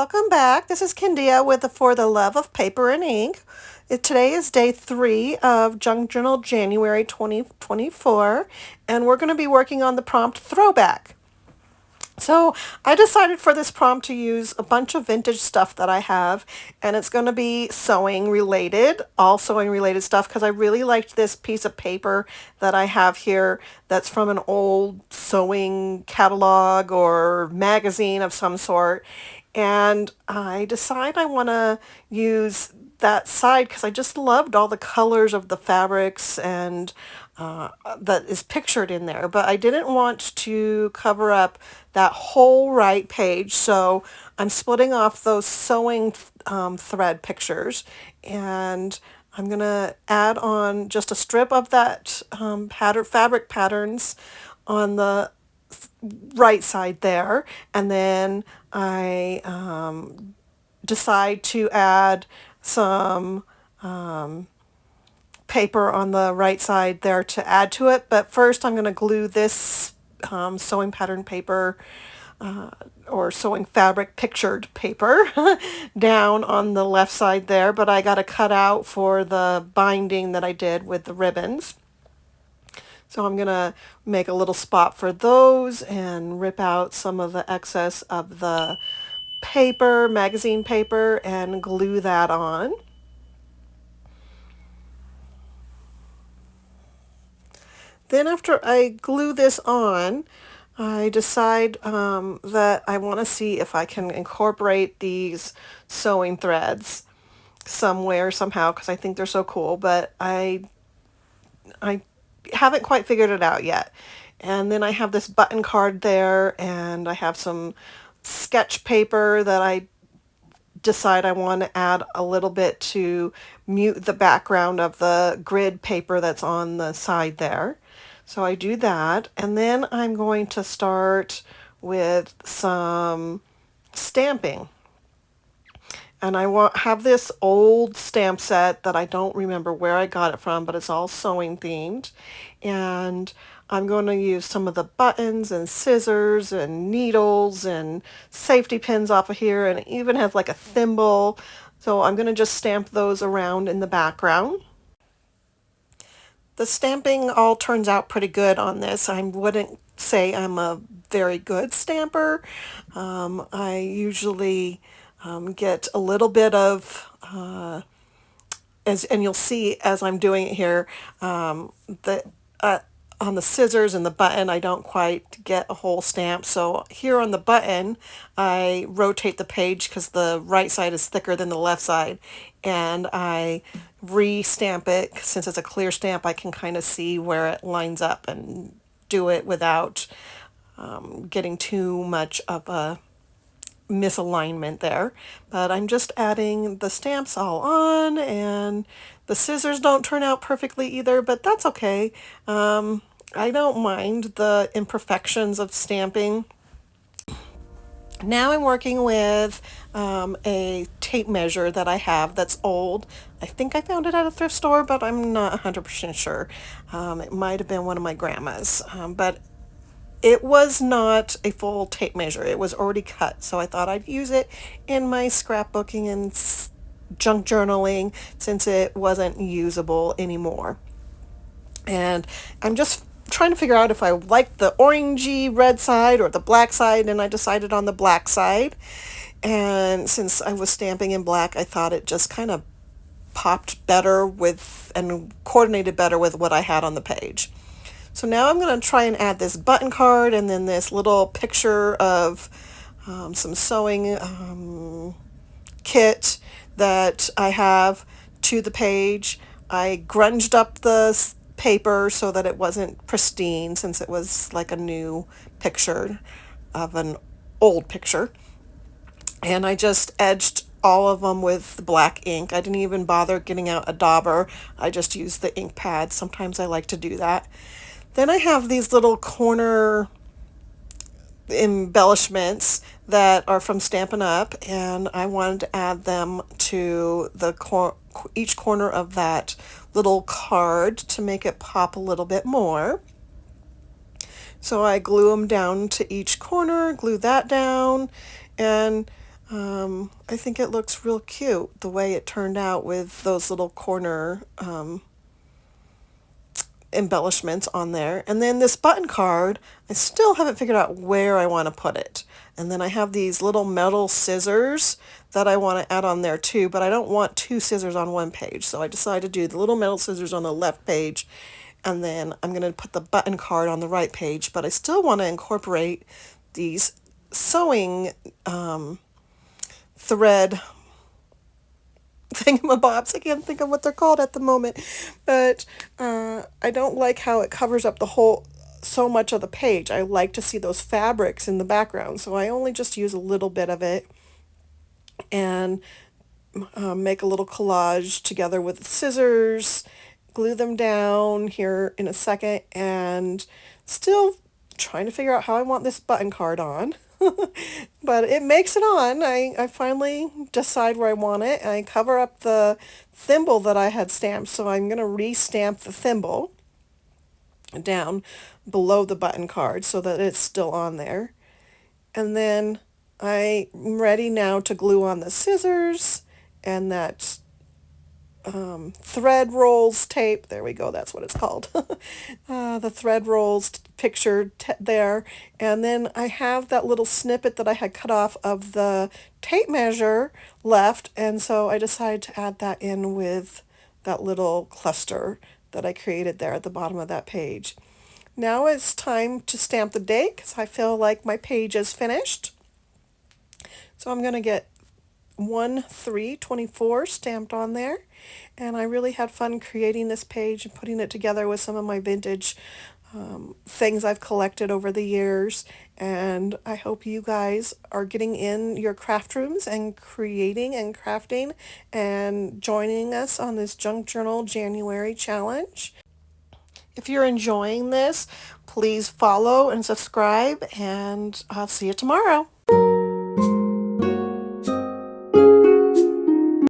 Welcome back. This is Candia with the For the Love of Paper and Ink. Today is day 3 of Junk Journal January 2024, and we're going to be working on the prompt Throwback. So I decided for this prompt to use a bunch of vintage stuff that I have, and it's going to be sewing related, all sewing related stuff, because I really liked this piece of paper that I have here that's from an old sewing catalog or magazine of some sort. And I decide I want to use that side because I just loved all the colors of the fabrics and that is pictured in there. But I didn't want to cover up that whole right page, so I'm splitting off those sewing thread pictures, and I'm gonna add on just a strip of that fabric patterns on the right side there, and then I decide to add some paper on the right side there to add to it. But first I'm going to glue this sewing pattern paper or sewing fabric pictured paper down on the left side there, but I got to cut out for the binding that I did with the ribbons. So I'm going to make a little spot for those and rip out some of the excess of the paper, magazine paper, and glue that on. Then after I glue this on, I decide that I want to see if I can incorporate these sewing threads somewhere, somehow, because I think they're so cool, but I haven't quite figured it out yet. And then I have this button card there, and I have some sketch paper that I decide I want to add a little bit to mute the background of the grid paper that's on the side there. So I do that, and then I'm going to start with some stamping. And I have this old stamp set that I don't remember where I got it from, but it's all sewing themed. And I'm going to use some of the buttons and scissors and needles and safety pins off of here, and it even has like a thimble. So I'm going to just stamp those around in the background. The stamping all turns out pretty good on this. I wouldn't say I'm a very good stamper. I usually get a little bit of, and you'll see as I'm doing it here, that on the scissors and the button, I don't quite get a whole stamp. So here on the button, I rotate the page because the right side is thicker than the left side, and I re-stamp it. Since it's a clear stamp, I can kind of see where it lines up and do it without getting too much of a misalignment there. But I'm just adding the stamps all on, and the scissors don't turn out perfectly either, but that's okay. I don't mind the imperfections of stamping. Now I'm working with a tape measure that I have that's old. I think I found it at a thrift store, but I'm not 100% sure. It might have been one of my grandma's, but it was not a full tape measure. It was already cut, so I thought I'd use it in my scrapbooking and junk journaling since it wasn't usable anymore. And I'm just trying to figure out if I like the orangey red side or the black side, and I decided on the black side. And since I was stamping in black, I thought it just kind of popped better with and coordinated better with what I had on the page. So now I'm going to try and add this button card and then this little picture of some sewing kit that I have to the page. I grunged up the paper so that it wasn't pristine, since it was like a new picture of an old picture. And I just edged all of them with black ink. I didn't even bother getting out a dauber. I just used the ink pad. Sometimes I like to do that. Then I have these little corner embellishments that are from Stampin' Up, and I wanted to add them to the each corner of that little card to make it pop a little bit more. So I glue them down to each corner, glue that down, and I think it looks real cute the way it turned out with those little corner embellishments on there. And then this button card, I still haven't figured out where I want to put it. And then I have these little metal scissors that I want to add on there too, but I don't want two scissors on one page. So I decided to do the little metal scissors on the left page, and then I'm going to put the button card on the right page, but I still want to incorporate these sewing thread thingamabobs. I can't think of what they're called at the moment, but I don't like how it covers up the whole so much of the page. I like to see those fabrics in the background, so I only just use a little bit of it and make a little collage together with the scissors, glue them down here in a second, and still trying to figure out how I want this button card on. But it makes it on. I finally decide where I want it. I cover up the thimble that I had stamped, so I'm going to re-stamp the thimble down below the button card so that it's still on there. And then I'm ready now to glue on the scissors and that thread rolls tape. There we go, that's what it's called. The thread rolls pictured there. And then I have that little snippet that I had cut off of the tape measure left, and so I decided to add that in with that little cluster that I created there at the bottom of that page. Now it's time to stamp the date because I feel like my page is finished. So I'm going to get 1/3/24 stamped on there, and I really had fun creating this page and putting it together with some of my vintage things I've collected over the years. And I hope you guys are getting in your craft rooms and creating and crafting and joining us on this Junk Journal January challenge. If you're enjoying this, please follow and subscribe, and I'll see you tomorrow.